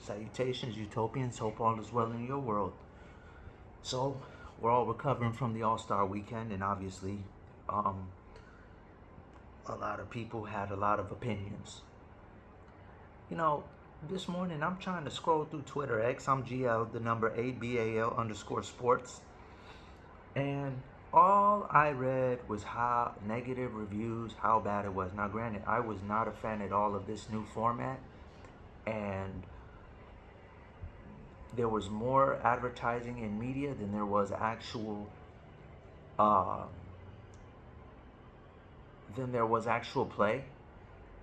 Salutations, utopians. Hope all is well in your world. So, we're all recovering from the All Star weekend, and obviously, um, a lot of people had a lot of opinions. You know, this morning I'm trying to scroll through Twitter X. I'm GL, the number ABAL underscore sports, and all I read was how negative reviews, how bad it was. Now, granted, I was not a fan at all of this new format, and there was more advertising in media than there was uh, actual play.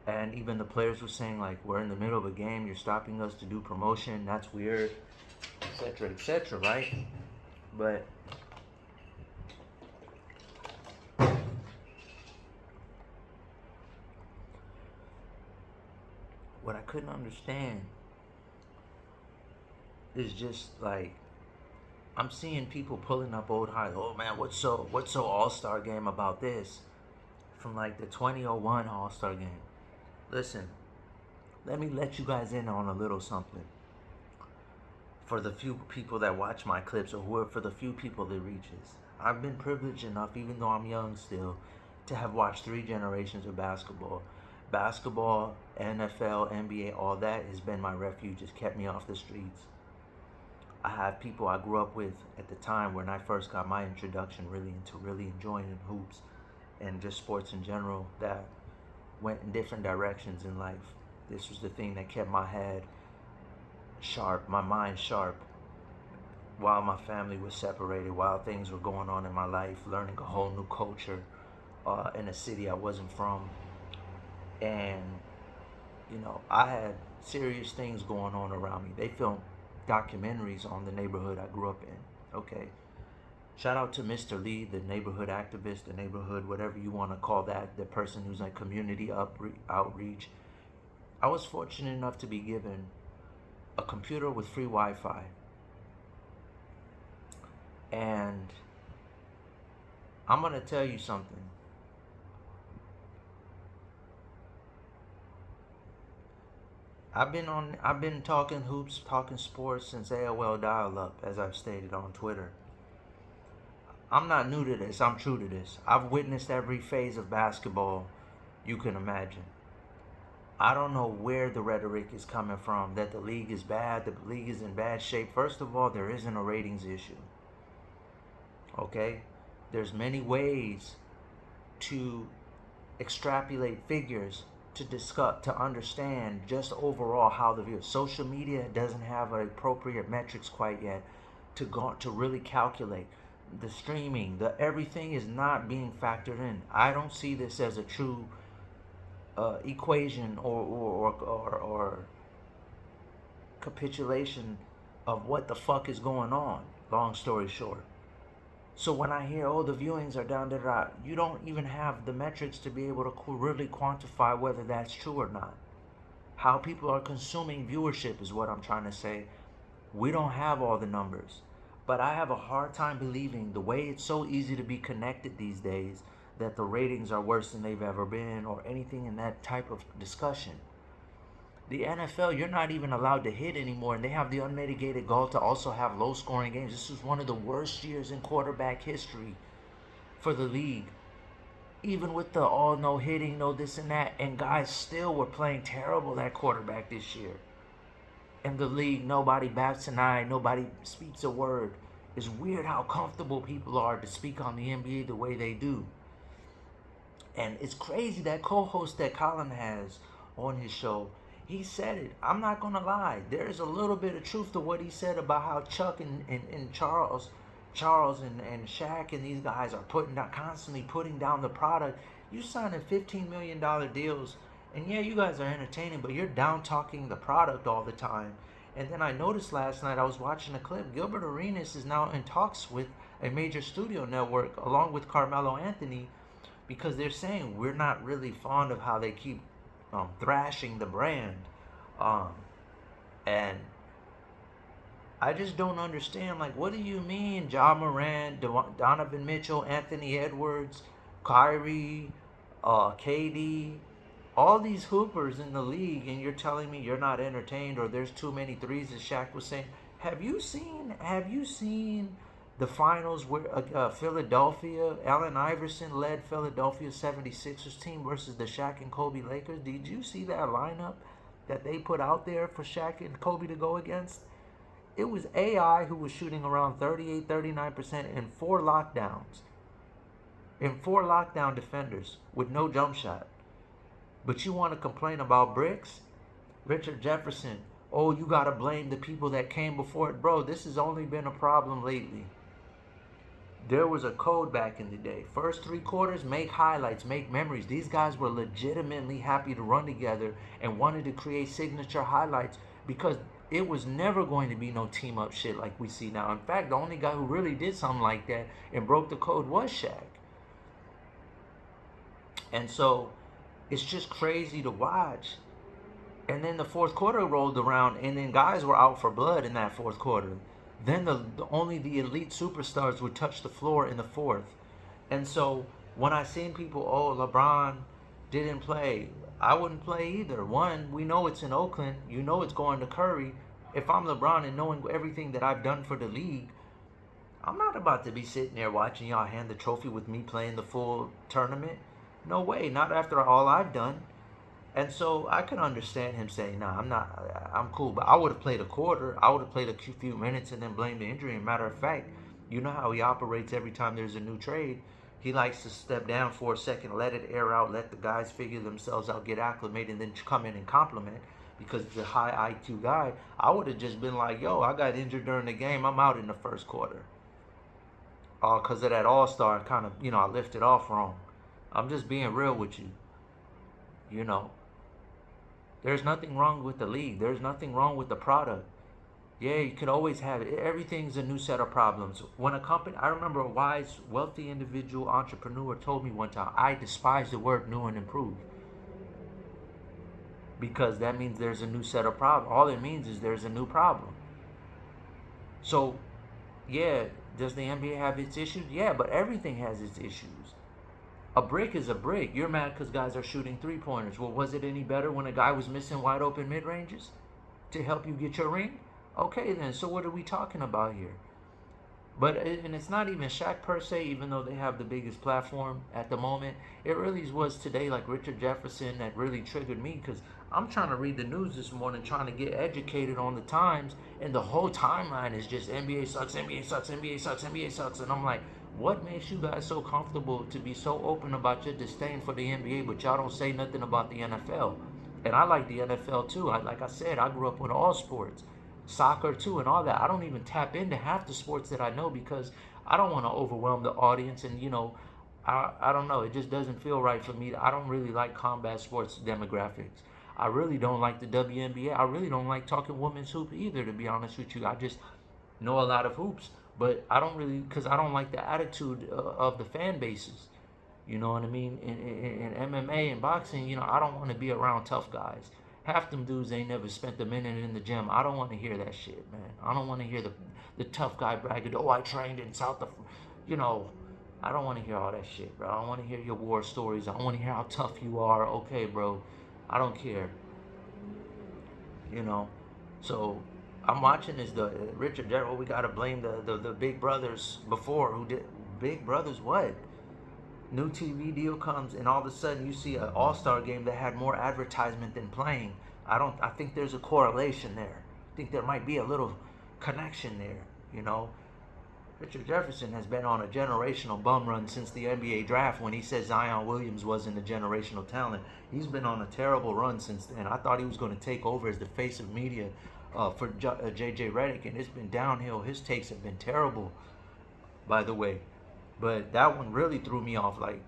And even the players were saying, like, we're in the middle of a game, you're stopping us to do promotion, that's weird, etc., right? But what I couldn't understand is just like, I'm seeing people pulling up old highs. Oh man, what's so All Star game about this? From like the 2001 All Star game. Listen, let me let you guys in on a little something. For the few people that watch my clips, or whoever, for the few people that reaches, I've been privileged enough, even though I'm young still, to have watched three generations of basketball. Basketball, NFL, NBA, all that has been my refuge. It's kept me off the streets. I have people I grew up with at the time when I first got my introduction really into really enjoying hoops and just sports in general that went in different directions in life. This was the thing that kept my head sharp, my mind sharp, while my family was separated, while things were going on in my life, learning a whole new culture in a city I wasn't from. And, I had serious things going on around me. They filmed documentaries on the neighborhood I grew up in. Okay. Shout out to Mr. Lee, the neighborhood activist, the neighborhood, whatever you want to call that, the person who's like community outreach. I was fortunate enough to be given a computer with free Wi-Fi. And I'm going to tell you something. I've been talking hoops, talking sports since AOL dial-up, as I've stated on Twitter. I'm not new to this. I'm true to this. I've witnessed every phase of basketball you can imagine. I don't know where the rhetoric is coming from that the league is bad, the league is in bad shape. First of all, there isn't a ratings issue. Okay? There's many ways to extrapolate figures to discuss, to understand just overall how the view. Social media doesn't have appropriate metrics quite yet to really calculate the streaming. The everything is not being factored in. I don't see this as a true equation or capitulation of what the fuck is going on. Long story short. So when I hear, oh, the viewings are down, you don't even have the metrics to be able to really quantify whether that's true or not. How people are consuming viewership is what I'm trying to say. We don't have all the numbers. But I have a hard time believing the way it's so easy to be connected these days that the ratings are worse than they've ever been or anything in that type of discussion. The NFL, you're not even allowed to hit anymore, and they have the unmitigated goal to also have low scoring games. This is one of the worst years in quarterback history for the league. Even with the all no hitting, no this and that, and guys still were playing terrible at quarterback this year. In the league, nobody bats an eye, nobody speaks a word. It's weird how comfortable people are to speak on the NBA the way they do. And it's crazy that co-host that Colin has on his show, he said it. I'm not going to lie. There's a little bit of truth to what he said about how Chuck and Charles and Shaq and these guys are constantly putting down the product. You signing $15 million deals, and yeah, you guys are entertaining, but you're down talking the product all the time. And then I noticed last night, I was watching a clip, Gilbert Arenas is now in talks with a major studio network along with Carmelo Anthony, because they're saying we're not really fond of how they keep thrashing the brand. And I just don't understand, like, what do you mean Ja Morant, Donovan Mitchell, Anthony Edwards, Kyrie, KD, All these hoopers in the league, and you're telling me you're not entertained, or there's too many threes, as Shaq was saying. Have you seen the finals where Philadelphia, Allen Iverson led Philadelphia 76ers team versus the Shaq and Kobe Lakers? Did you see that lineup that they put out there for Shaq and Kobe to go against? It was AI who was shooting around 38, 39% in four lockdowns, in four lockdown defenders with no jump shot. But you want to complain about bricks? Richard Jefferson, oh, you got to blame the people that came before it. Bro, this has only been a problem lately. There was a code back in the day. First three quarters, make highlights, make memories. These guys were legitimately happy to run together and wanted to create signature highlights because it was never going to be no team up shit like we see now. In fact, the only guy who really did something like that and broke the code was Shaq. And so it's just crazy to watch. And then the fourth quarter rolled around, and then guys were out for blood in that fourth quarter. Then only the elite superstars would touch the floor in the fourth. And so when I seen people, oh, LeBron didn't play, I wouldn't play either. One, we know it's in Oakland. You know it's going to Curry. If I'm LeBron and knowing everything that I've done for the league, I'm not about to be sitting there watching y'all hand the trophy with me playing the full tournament. No way, not after all I've done. And so I could understand him saying, nah, I'm cool. But I would have played a quarter. I would have played a few minutes and then blamed the injury. And matter of fact, you know how he operates every time there's a new trade. He likes to step down for a second, let it air out, let the guys figure themselves out, get acclimated, and then come in and compliment because he's a high IQ guy. I would have just been like, yo, I got injured during the game. I'm out in the first quarter. Because of that all-star, kind of, I lifted off wrong. I'm just being real with you. There's nothing wrong with the league. There's nothing wrong with the product. Yeah, you can always have it. Everything's a new set of problems. When a company, I remember a wise, wealthy individual entrepreneur told me one time, I despise the word new and improved. Because that means there's a new set of problems. All it means is there's a new problem. So, yeah, does the NBA have its issues? Yeah, but everything has its issues. A brick is a brick. You're mad because guys are shooting three-pointers. Well, was it any better when a guy was missing wide-open mid-ranges to help you get your ring? Okay, then. So what are we talking about here? And it's not even Shaq per se, even though they have the biggest platform at the moment. It really was today, like Richard Jefferson, that really triggered me because I'm trying to read the news this morning, trying to get educated on the times, and the whole timeline is just NBA sucks, NBA sucks, NBA sucks, NBA sucks. And I'm like, what makes you guys so comfortable to be so open about your disdain for the NBA, but y'all don't say nothing about the NFL? And I like the NFL too. Like I said, I grew up with all sports, soccer too, and all that. I don't even tap into half the sports that I know because I don't want to overwhelm the audience. And I don't know. It just doesn't feel right for me. I don't really like combat sports demographics. I really don't like the WNBA. I really don't like talking women's hoop either, to be honest with you. I just know a lot of hoops. But I don't really, because I don't like the attitude of the fan bases. You know what I mean? In MMA and boxing, I don't want to be around tough guys. Half them dudes ain't never spent a minute in the gym. I don't want to hear that shit, man. I don't want to hear the tough guy bragging, oh, I trained in South of, I don't want to hear all that shit, bro. I don't want to hear your war stories. I don't want to hear how tough you are. Okay, bro. I don't care. So I'm watching this, the Richard Jefferson. We gotta blame the big brothers before who did. Big brothers what? New TV deal comes and all of a sudden you see an all-star game that had more advertisement than playing. I think there's a correlation there. I think there might be a little connection there. Richard Jefferson has been on a generational bum run since the NBA draft when he said Zion Williams wasn't a generational talent. He's been on a terrible run since then. I thought he was going to take over as the face of media for JJ Redick, and it's been downhill. His takes have been terrible, by the way. But that one really threw me off. Like,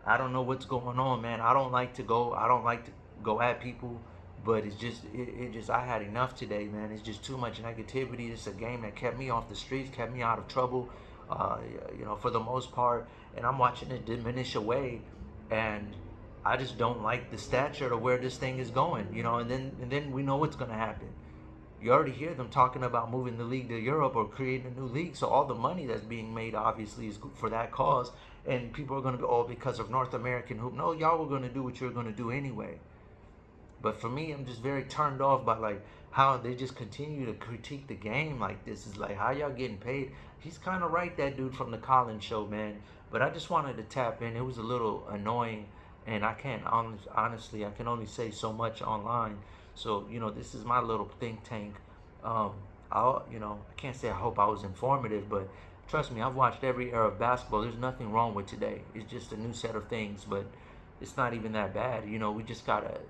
I don't know what's going on, man. I don't like to go at people, but it's just I had enough today, man. It's just too much negativity. It's a game that kept me off the streets, kept me out of trouble, for the most part. And I'm watching it diminish away, and I just don't like the stature of where this thing is going, and then we know what's gonna happen. You already hear them talking about moving the league to Europe or creating a new league. So all the money that's being made obviously is for that cause. And people are going to be, oh, because of North American hoop. No, y'all were going to do what you're going to do anyway. But for me, I'm just very turned off by like how they just continue to critique the game like this. Is like, how y'all getting paid? He's kind of right, that dude from the Collins show, man. But I just wanted to tap in. It was a little annoying, and I can't honestly, I can only say so much online. So this is my little think tank. Um, I can't say I hope I was informative, but trust me, I've watched every era of basketball. There's nothing wrong with today. It's just a new set of things, but it's not even that bad. We just gotta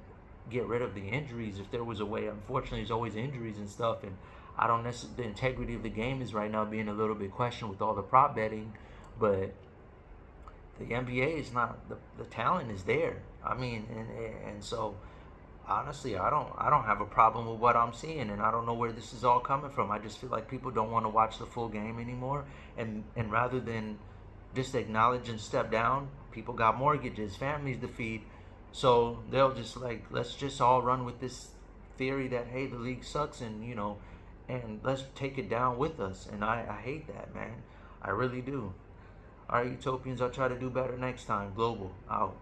get rid of the injuries if there was a way. Unfortunately, there's always injuries and stuff, and I don't necessarily. The integrity of the game is right now being a little bit questioned with all the prop betting, but the NBA is not the talent is there. I mean, and so honestly, I don't have a problem with what I'm seeing, and I don't know where this is all coming from. I just feel like people don't want to watch the full game anymore, and rather than just acknowledge and step down, people got mortgages, families to feed, so they'll just like, let's just all run with this theory that, hey, the league sucks, and let's take it down with us. And I hate that, man. I really do. All right, Utopians, I'll try to do better next time. Global out.